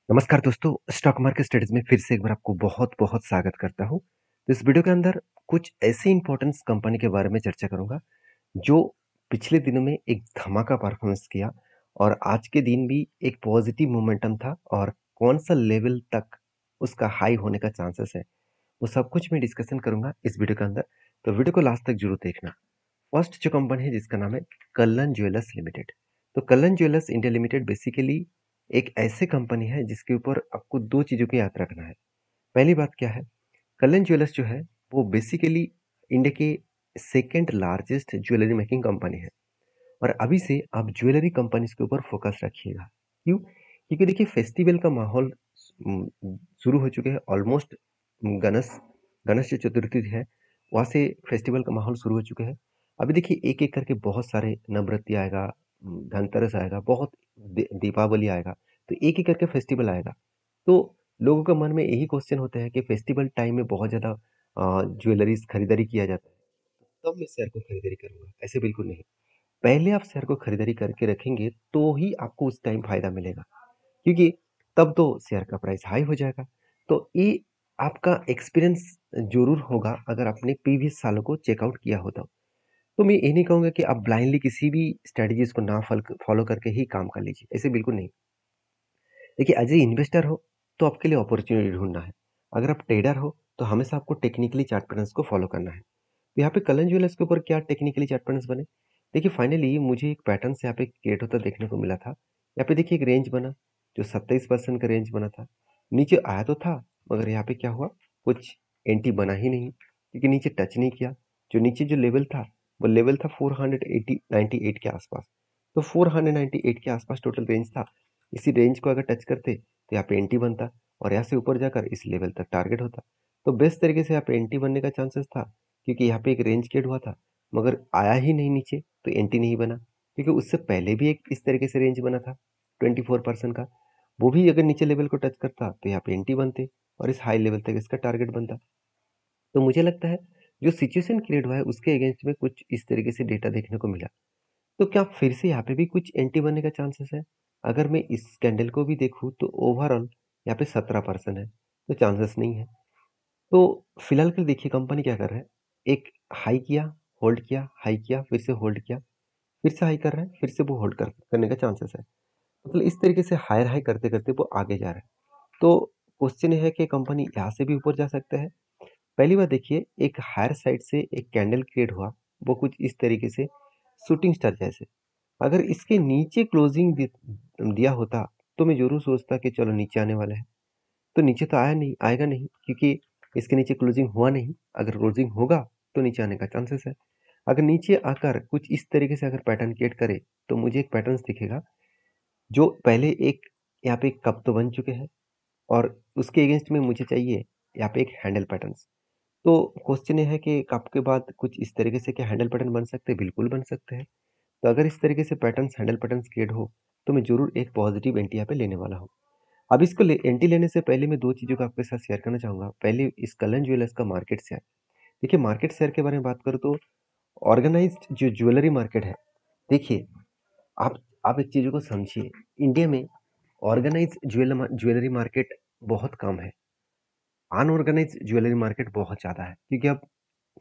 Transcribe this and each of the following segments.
नमस्कार दोस्तों, stock market studies में फिर से एक बार आपको बहुत-बहुत स्वागत करता हूँ। तो इस वीडियो के अंदर कुछ ऐसी इम्पोर्टेंस कंपनी के बारे में चर्चा करूँगा, जो पिछले दिनों में एक धमाका परफॉर्मेंस किया और आज के दिन भी एक पॉजिटिव मोमेंटम था और कौन-सा लेवल तक उसका हाई होने का चांसेस है, वो सब कुछ मैं डिस्कशन करूँगा इस वीडियो के अंदर, तो वीडियो को लास्ट तक ज़रूर देखना। फर्स्ट जो कंपनी है जिसका नाम है कल्लन ज्वेलर्स लिमिटेड। तो कल्लन ज्वेलर्स इंडिया लिमिटेड बेसिकली एक ऐसी कंपनी है जिसके ऊपर आपको दो चीज़ों को याद रखना है। पहली बात क्या है, कल्लन ज्वेलर्स जो है वो बेसिकली इंडिया के second largest jewellery making company है और अभी से आप ज्वेलरी कंपनीज के ऊपर फोकस रखिएगा। क्यों? क्योंकि देखिए फेस्टिवल का माहौल शुरू हो चुके हैं ऑलमोस्ट। गणेश गणेश चतुर्थी है, वहाँ से फेस्टिवल का माहौल शुरू हो चुके हैं। अभी देखिए एक-एक करके बहुत सारे नवरात्रि आएगा, धनतेरस आएगा, बहुत दीपावली आएगा, तो एक-एक करके फेस्टिवल आएगा। तो लोगों के मन में यही क्वेश्चन होता है कि फेस्टिवल टाइम में बहुत ज़्यादा ज्वेलरीज खरीदारी किया जाता है, तब मैं शेयर को खरीदारी करूँगा, ऐसे बिल्कुल नहीं। पहले आप शेयर को खरीदारी करके रखेंगे, तो ही आपको उस टाइम फ़ायदा मिलेगा, क्योंकि तब तो शेयर का प्राइस हाई हो जाएगा। तो ये आपका एक्सपीरियंस ज़रूर होगा अगर आपने प्रीवियस सालों को चेकआउट किया हो तो। तो मैं ये नहीं कहूँगा कि आप ब्लाइंडली किसी भी स्ट्रैटेजीज़ को ना फॉलो करके ही काम कर लीजिए, ऐसे बिल्कुल नहीं। देखिए एज ए इन्वेस्टर हो तो आपके लिए अपॉर्चुनिटी ढूंढना है। अगर आप ट्रेडर हो तो हमेशा आपको टेक्निकली चार्ट पैटर्न्स को फॉलो करना है। तो यहाँ पे कलन ज्वेलर्स के ऊपर क्या टेक्निकली चार्ट पैटर्न्स बने? देखिए फाइनली मुझे एक पैटर्न यहाँ पे क्रिएट होता देखने को मिला था। यहाँ पे देखिए एक रेंज बना, जो 27% का रेंज बना था। नीचे आया तो था, मगर यहाँ पे क्या हुआ, कुछ एंटी बना ही नहीं, क्योंकि नीचे टच नहीं किया। जो नीचे जो लेवल था, वो लेवल था 498 के आसपास। तो 498 के आसपास टोटल रेंज था। इसी रेंज को अगर टच करते तो यहाँ पे एंटी बनता और यहाँ से ऊपर जाकर इस लेवल तक टारगेट होता। तो बेस्ट तरीके से यहाँ पे एंटी बनने का चांसेस था, क्योंकि यहाँ पे एक रेंज क्रिएट हुआ था, मगर आया ही नहीं नीचे, तो एंटी नहीं बना। क्योंकि उससे पहले भी एक इस तरीके से रेंज बना था 24% का, वो भी अगर नीचे लेवल को टच करता तो यहाँ पे एंटी बनते और इस हाई लेवल तक इसका टारगेट बनता। तो मुझे लगता है जो सिचुएशन क्रिएट हुआ है उसके अगेंस्ट में कुछ इस तरीके से डेटा देखने को मिला। तो क्या फिर से यहाँ पे भी कुछ एंटी बनने का चांसेस है? अगर मैं इस कैंडल को भी देखूँ तो ओवरऑल यहाँ पे 17% है, तो चांसेस नहीं है। तो फिलहाल के लिए देखिए कंपनी क्या कर रहा है, एक हाई किया, होल्ड किया, हाई किया, फिर से होल्ड किया, फिर से हाई कर रहा है, फिर से वो होल्ड करने का चांसेस है। मतलब इस तरीके से हायर हाई करते-करते वो आगे जा रहा है। तो क्वेश्चन ये है कि कंपनी यहाँ से भी ऊपर जा सकता है। पहली बात देखिए, एक हायर साइड से एक कैंडल क्रिएट हुआ, वो कुछ इस तरीके से शूटिंग स्टार जैसे। अगर इसके नीचे क्लोजिंग दिया होता, तो मैं ज़रूर सोचता कि चलो नीचे आने वाला है। तो नीचे तो आया नहीं, आएगा नहीं, क्योंकि इसके नीचे क्लोजिंग हुआ नहीं। अगर क्लोजिंग होगा तो नीचे आने का चांसेस है। अगर नीचे आकर कुछ इस तरीके से अगर पैटर्न क्रिएट करे, तो मुझे एक पैटर्न दिखेगा, जो पहले एक यहाँ पे एक कप तो बन चुके हैं और उसके अगेंस्ट में मुझे चाहिए यहाँ पे एक हैंडल पैटर्न्स। तो क्वेश्चन ये है कि कप के बाद कुछ इस तरीके से क्या हैंडल पैटर्न बन सकते हैं? बिल्कुल बन सकते हैं। तो अगर इस तरीके से पैटर्न्स हैंडल पैटर्न्स क्रिएट हो, तो मैं ज़रूर एक पॉजिटिव एंटी यहाँ पे लेने वाला हूँ। अब इसको एंट्री लेने से पहले मैं दो चीज़ों को आपके साथ शेयर करना चाहूँगा। पहले इस कलन ज्वेलर्स का मार्केट शेयर। देखिए मार्केट शेयर के बारे में बात करूँ तो ऑर्गेनाइज्ड जो ज्वेलरी मार्केट है, देखिए आप आप एक चीज़ों को समझिए, इंडिया में ऑर्गेनाइज्ड ज्वेलरी मार्केट बहुत कम है, अनऑर्गेनाइज्ड ज्वेलरी मार्केट बहुत ज़्यादा है। क्योंकि आप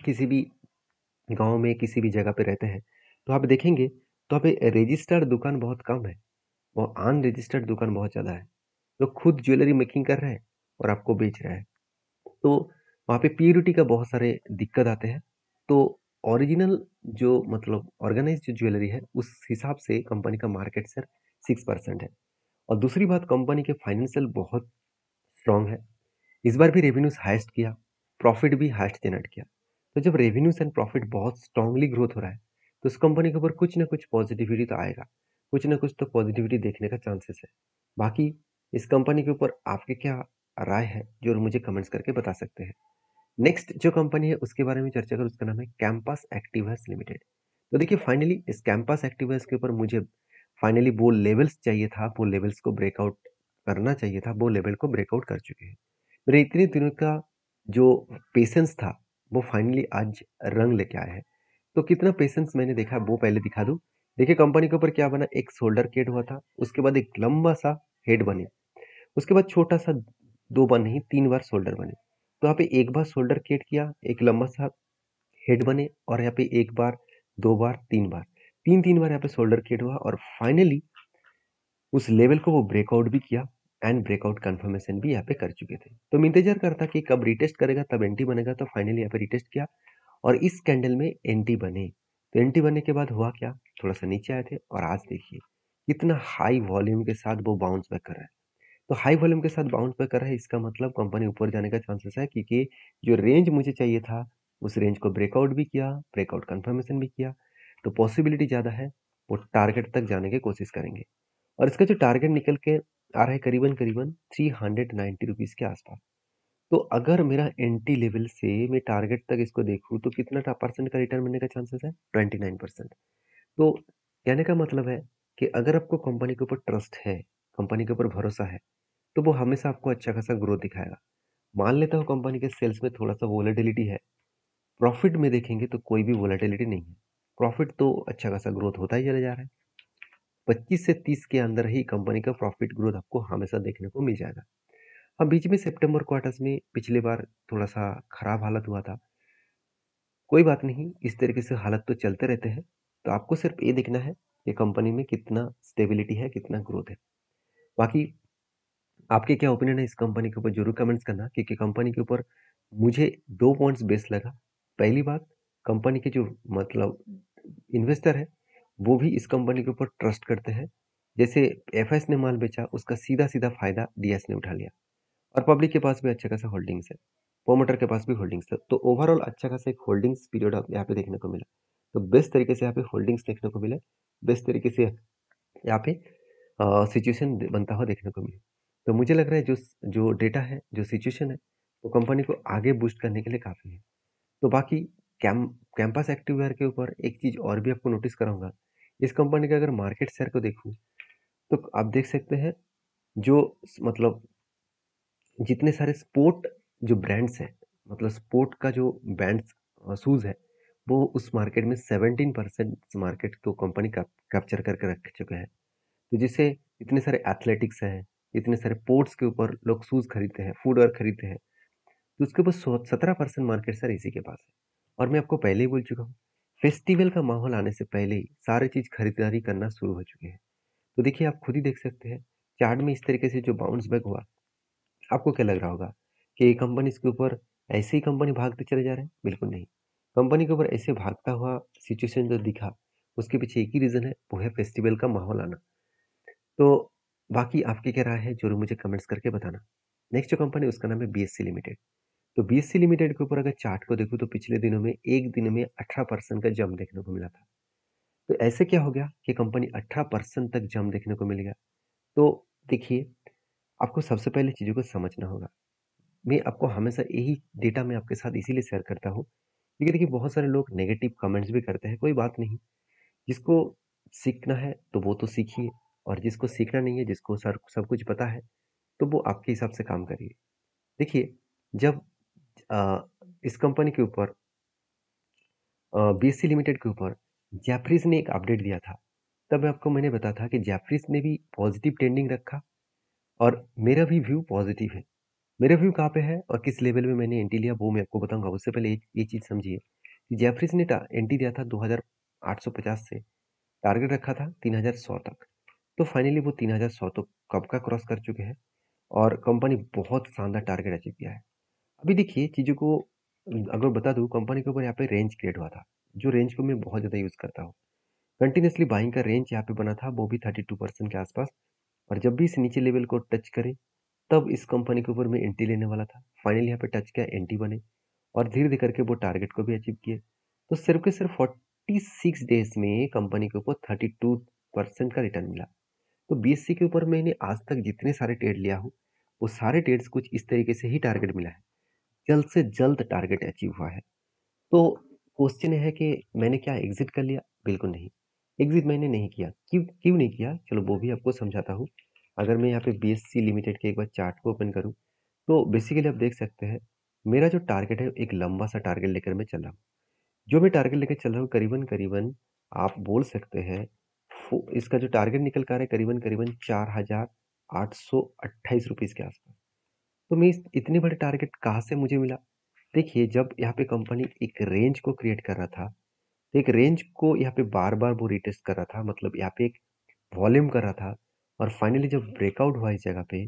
किसी भी गाँव में किसी भी जगह पे रहते हैं, तो आप देखेंगे तो आप रजिस्टर्ड दुकान बहुत कम है और अनरजिस्टर्ड दुकान बहुत ज़्यादा है। लोग खुद ज्वेलरी मेकिंग कर रहे हैं और आपको बेच रहे हैं। तो वहाँ पे प्योरिटी का बहुत सारे दिक्कत आते हैं। तो ओरिजिनल जो मतलब ऑर्गेनाइज्ड जो ज्वेलरी है, उस हिसाब से कंपनी का मार्केट शेयर 6% है। और दूसरी बात, कंपनी के फाइनेंशियल बहुत स्ट्रॉन्ग है। इस बार भी रेवेन्यूज़ हाईएस्ट किया, प्रॉफिट भी हाईएस्ट जनरेट किया। तो जब रेवेन्यूज़ एंड प्रॉफिट बहुत स्ट्रांगली ग्रोथ हो रहा है, तो उस कंपनी के ऊपर कुछ ना कुछ पॉजिटिविटी तो आएगा। कुछ ना कुछ तो पॉजिटिविटी देखने का चांसेस है। बाकी इस कंपनी के ऊपर आपकी क्या राय है, जो मुझे कमेंट्स करके बता सकते हैं। नेक्स्ट जो कंपनी है उसके बारे में चर्चा करूँ, उसका नाम है कैंपस एक्टिवर्स लिमिटेड। तो देखिए फाइनली इस कैंपस एक्टिवर्स के ऊपर मुझे फाइनली वो लेवल्स चाहिए था, वो लेवल्स को ब्रेकआउट करना चाहिए था, वो लेवल को ब्रेकआउट कर चुके हैं। मेरे इतने दिनों का जो पेशेंस था, वो फाइनली आज रंग लेके आया है। तो कितना पेशेंस मैंने देखा वो पहले दिखा दूँ। देखिए कंपनी के ऊपर क्या बना, एक शोल्डर क्रिएट हुआ था, उसके बाद एक लंबा सा हेड बनी। उसके बाद छोटा-सा 2 बार नहीं 3 बार शोल्डर बने। तो यहाँ पे एक बार शोल्डर क्रिएट किया, एक लंबा-सा हेड बने और यहाँ पे 1 बार, 2 बार, 3 बार। 3-3 बार यहाँ पे शोल्डर क्रिएट हुआ और फाइनली उस लेवल को वो ब्रेकआउट भी किया एंड ब्रेकआउट कंफर्मेशन भी यहाँ पे कर चुके थे। तो मैं इंतज़ार कर रहा था कि कब रीटेस्ट करेगा तब एंटी बनेगा, तो फाइनली यहाँ पे रीटेस्ट किया और इस कैंडल में एंटी बने। तो एंटी बनने के बाद हुआ क्या? थोड़ा-सा नीचे आए थे और आज देखिए कितना हाई वॉल्यूम के साथ वो बाउंस बैक कर रहा है। तो हाई वॉल्यूम के साथ बाउंस बैक कर रहा है, इसका मतलब कंपनी ऊपर जाने का चांसेस है, क्योंकि जो रेंज मुझे चाहिए था उस रेंज को ब्रेकआउट भी किया, ब्रेकआउट कंफर्मेशन भी किया। तो पॉसिबिलिटी ज़्यादा है वो टारगेट तक जाने की कोशिश करेंगे और इसका जो टारगेट निकल के आ रहा है करीबन-करीबन 390 रुपीज़ के आसपास। तो अगर मेरा एंट्री लेवल से मैं टारगेट तक इसको देखूँ तो कितना परसेंट का रिटर्न मिलने का चांसेस है? 29%। तो कहने का मतलब है कि अगर आपको कंपनी के ऊपर ट्रस्ट है, कंपनी के ऊपर भरोसा है, तो वो हमेशा आपको अच्छा खासा ग्रोथ दिखाएगा। मान लेता हूँ कंपनी के सेल्स में थोड़ा-सा वोलेटिलिटी है, प्रॉफिट में देखेंगे तो कोई भी वोलेटिलिटी नहीं है। प्रॉफिट तो अच्छा खासा ग्रोथ होता ही चला जा रहा है। 25 से 30 के अंदर ही कंपनी का प्रॉफिट ग्रोथ आपको हमेशा देखने को मिल जाएगा। हाँ, बीच में सितंबर क्वार्टर्स में पिछली बार थोड़ा-सा खराब हालत हुआ था। कोई बात नहीं, इस तरीके से हालत तो चलते रहते हैं। तो आपको सिर्फ ये देखना है कि कंपनी में कितना स्टेबिलिटी है, कितना ग्रोथ है। बाकी आपके क्या ओपिनियन है इस कंपनी के ऊपर ज़रूर कमेंट्स करना, क्योंकि कंपनी के ऊपर मुझे 2 पॉइंट्स बेस्ट लगा। पहली बात, कंपनी के जो मतलब इन्वेस्टर है, वो भी इस कंपनी के ऊपर ट्रस्ट करते हैं। जैसे एफएस ने माल बेचा, उसका सीधा-सीधा फ़ायदा डीएस ने उठा लिया और पब्लिक के पास भी अच्छा खासा होल्डिंग्स है। प्रोमोटर के पास भी होल्डिंग्स है। तो ओवरऑल अच्छा खासा एक होल्डिंग्स पीरियड अब यहाँ पे देखने को मिला। तो बेस्ट तरीके से यहाँ पे होल्डिंग्स देखने को मिले। बेस्ट तरीके से यहाँ पे सिचुएशन बनता हुआ देखने को मिली। तो मुझे लग रहा है जो जो डेटा है, जो सिचुएशन है, वो कंपनी को आगे बूस्ट करने के लिए काफ़ी है। तो बाकी कैंपस एक्टिववेयर के ऊपर एक चीज़ और भी आपको नोटिस कराऊँगा। इस कंपनी का अगर मार्केट शेयर को देखूँ, तो आप देख सकते हैं जो मतलब जितने सारे स्पोर्ट जो ब्रांड्स हैं, मतलब स्पोर्ट का जो ब्रांड्स शूज़ है, वो उस मार्केट में 17% मार्केट को कंपनी कैप्चर करके रख चुके हैं। तो जैसे इतने सारे एथलेटिक्स हैं, इतने सारे स्पोर्ट्स के ऊपर लोग शूज़ खरीदते हैं, फुटवियर खरीदते हैं, तो उसके ऊपर 17% मार्केट शेयर इसी के पास है। और मैं आपको पहले ही बोल चुका हूँ, फेस्टिवल का माहौल आने से पहले ही सारी चीज़ खरीदारी करना शुरू हो चुके हैं। तो देखिए आप खुद ही देख सकते हैं, चार्ट में इस तरीके से जो बाउंस बैक हुआ, आपको क्या लग रहा होगा कि कंपनी इसके ऊपर ऐसे ही कंपनी भागते चले जा रहे हैं? बिल्कुल नहीं। कंपनी के ऊपर ऐसे भागता हुआ सिचुएशन जो दिखा, उसके पीछे एक ही रीज़न है, वो है फेस्टिवल का माहौल आना। तो बाकी आपकी क्या राय है ज़रूर मुझे कमेंट्स करके बताना। नेक्स्ट जो कंपनी है उसका नाम है बीएससी लिमिटेड। तो बीएससी लिमिटेड के ऊपर अगर चार्ट को देखूँ तो पिछले दिनों में एक दिन में 18% का जंप देखने को मिला था। तो ऐसे क्या हो गया कि कंपनी 18% तक जंप देखने को मिल गया? तो देखिए, आपको सबसे पहले चीज़ों को समझना होगा। मैं आपको हमेशा यही डेटा मैं आपके साथ इसीलिए शेयर करता हूँ, क्योंकि देखिए बहुत सारे लोग नेगेटिव कमेंट्स भी करते हैं, कोई बात नहीं। जिसको सीखना है तो वो तो सीखिए और जिसको सीखना नहीं है, जिसको सर सब कुछ पता है, तो वो आपके हिसाब से काम करिए। देखिए, जब अ, इस कंपनी के ऊपर बीएससी लिमिटेड के ऊपर जेफरीज़ ने एक अपडेट दिया था, तब आपको मैंने बताया था कि जेफरीज़ ने भी पॉजिटिव ट्रेंडिंग रखा और मेरा भी व्यू पॉजिटिव है। मेरा व्यू कहाँ पे है और किस लेवल में मैंने एंट्री लिया वो मैं आपको बताऊँगा। उससे पहले ये चीज़ समझिए कि जेफरीज़ ने टा एंट्री दिया था 2850 से, टारगेट रखा था 3100 तक। तो फाइनली वो 3100 तो कब का क्रॉस कर चुके हैं और कंपनी बहुत शानदार टारगेट अचीव किया है। अभी देखिए चीज़ों को अगर बता दूँ, कंपनी के ऊपर यहाँ पे रेंज क्रिएट हुआ था, जो रेंज को मैं बहुत ज़्यादा यूज़ करता हूँ। कंटिन्यूअसली बाइंग का रेंज यहाँ पे बना था, वो भी 32% के आसपास और जब भी इस नीचे लेवल को टच करे, तब इस कंपनी के ऊपर मैं एंट्री लेने वाला था। फाइनली यहाँ पे टच किया, एंट्री बने और धीरे-धीरे करके वो टारगेट को भी अचीव किए। तो सिर्फ़ के सिर्फ़ 46 डेज़ में कंपनी के ऊपर 32% का रिटर्न मिला। तो बीएससी के ऊपर मैंने आज तक जितने सारे ट्रेड लिया हूँ, वो सारे ट्रेड्स कुछ इस तरीके से ही टारगेट मिला है। जल्द से जल्द टारगेट अचीव हुआ है। तो क्वेश्चन ये है कि मैंने क्या एग्ज़िट कर लिया? बिल्कुल नहीं। एग्ज़िट मैंने नहीं किया। क्यों क्यों नहीं किया? चलो वो भी आपको समझाता हूँ। अगर मैं यहाँ पे बीएससी लिमिटेड के एक बार चार्ट को ओपन करूँ, तो बेसिकली आप देख सकते हैं, मेरा जो टारगेट है एक लंबा-सा टारगेट लेकर मैं चल रहा हूँ। जो मैं टारगेट लेके चल रहा हूँ करीबन-करीबन आप बोल सकते हैं इसका जो टारगेट निकल कर आ रहा है करीबन-करीबन 4000 ₹828 के आसपास। तो मैं इतनी बड़ी टारगेट कहाँ से मुझे मिला? देखिए, जब यहाँ पे कंपनी एक रेंज को क्रिएट कर रहा था, तो एक रेंज को यहाँ पे बार-बार वो रिटेस्ट कर रहा था, मतलब यहाँ पे एक वॉल्यूम कर रहा था और फाइनली जब ब्रेकआउट हुआ इस जगह पे,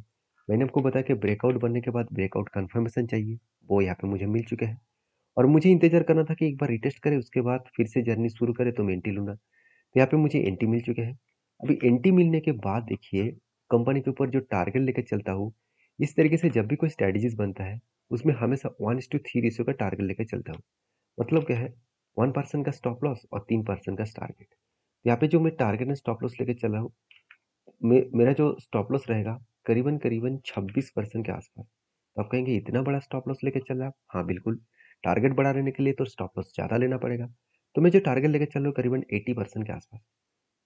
मैंने आपको बताया कि ब्रेकआउट बनने के बाद ब्रेकआउट कन्फर्मेशन चाहिए, वो यहाँ पे मुझे मिल चुके हैं और मुझे इंतज़ार करना था कि एक बार रिटेस्ट करे, उसके बाद फिर से जर्नी शुरू करे तो मैं एंट्री लूँगा। तो यहाँ पे मुझे एंट्री मिल चुके हैं। अभी एंट्री मिलने के बाद देखिए, कंपनी के ऊपर जो टारगेट लेके चलता हूँ, इस तरीके से जब भी कोई स्ट्रैटेजीज़ बनता है, उसमें हमेशा 1:3 रेशियो का टारगेट लेके चलता हूँ। मतलब क्या है, 1% का स्टॉप लॉस और 3% का टारगेट। यहाँ पे जो मैं टारगेट एंड स्टॉप लॉस लेके चल रहा हूँ, मेरा जो स्टॉप लॉस रहेगा करीबन 26% के आसपास। तो आप कहेंगे इतना बड़ा स्टॉप लॉस लेके चल रहा है? हाँ, बिल्कुल। टारगेट बड़ा रहने के लिए तो स्टॉप लॉस ज़्यादा लेना पड़ेगा। तो मैं जो टारगेट लेके चल रहा हूँ करीबन 80% के आसपास।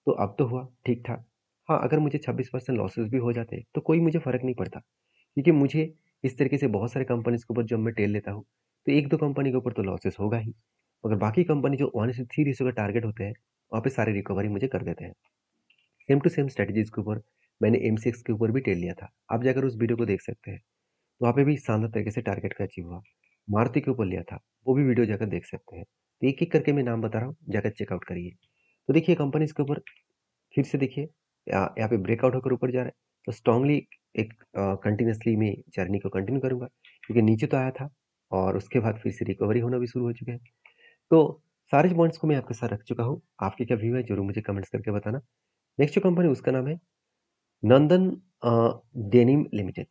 तो अब तो हुआ ठीक-ठाक। हाँ, अगर मुझे 26% लॉसेस भी हो जाते, तो कोई मुझे फ़र्क नहीं पड़ता। क्योंकि मुझे इस तरीके से बहुत सारे कंपनीज़ के ऊपर जब मैं टेल लेता हूँ, तो 1-2 कंपनी के ऊपर तो लॉसेस होगा ही। मगर बाकी कंपनी जो 1:3 रेशियो का टारगेट होते हैं, वहाँ पे सारी रिकवरी मुझे कर देते हैं। सेम टू सेम स्ट्रैटेजीज़ के ऊपर मैंने एमसीएक्स के ऊपर भी टेल लिया था। आप जाकर उस वीडियो को देख सकते हैं। वहाँ पे भी शानदार तरीके से टारगेट का अचीव हुआ। मारुति के ऊपर लिया था, वो भी वीडियो जाकर देख सकते हैं। तो एक-एक करके मैं नाम बता रहा हूँ, जाकर चेकआउट करिए। तो देखिए कंपनीज़ के ऊपर फिर से देखिए यहाँ पे ब्रेकआउट होकर ऊपर जा रहा है, तो स्ट्रांगली एक कंटिन्यूअसली मैं जर्नी को कंटिन्यू करूँगा, क्योंकि नीचे तो आया था और उसके बाद फिर से रिकवरी होना भी शुरू हो चुका है। तो सारे पॉइंट्स को मैं आपके साथ रख चुका हूँ। आपके क्या व्यू है ज़रूर मुझे कमेंट्स करके बताना। नेक्स्ट जो कंपनी उसका नाम है नंदन डेनिम लिमिटेड।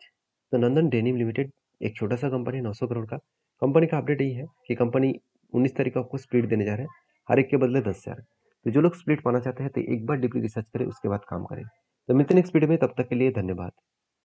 तो नंदन डेनिम लिमिटेड एक छोटा-सा कंपनी है 900 करोड़ का। कंपनी का अपडेट यही है कि कंपनी 19 तारीख को आपको स्प्लिट देने जा रहा है, हर एक के बदले 10,000। तो जो लोग स्प्लिट पाना चाहते हैं तो एक बार डीपली रिसर्च करें उसके बाद काम करें। तो मिलते हैं नेक्स्ट वीडियो में, तब तक के लिए धन्यवाद।